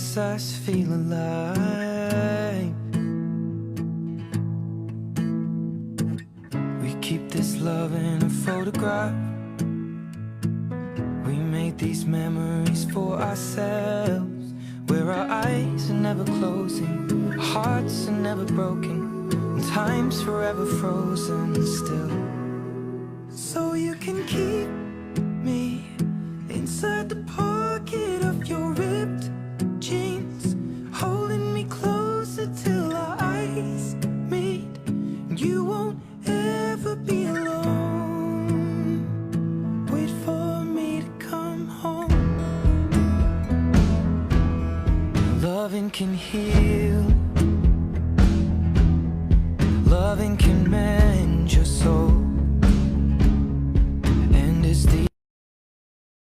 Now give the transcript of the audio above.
makes us feel alive. We keep this love in a photograph. We made these memories for ourselves, where our eyes are never closing, our hearts are never broken, and time's forever frozen still. So you can keep me inside the park.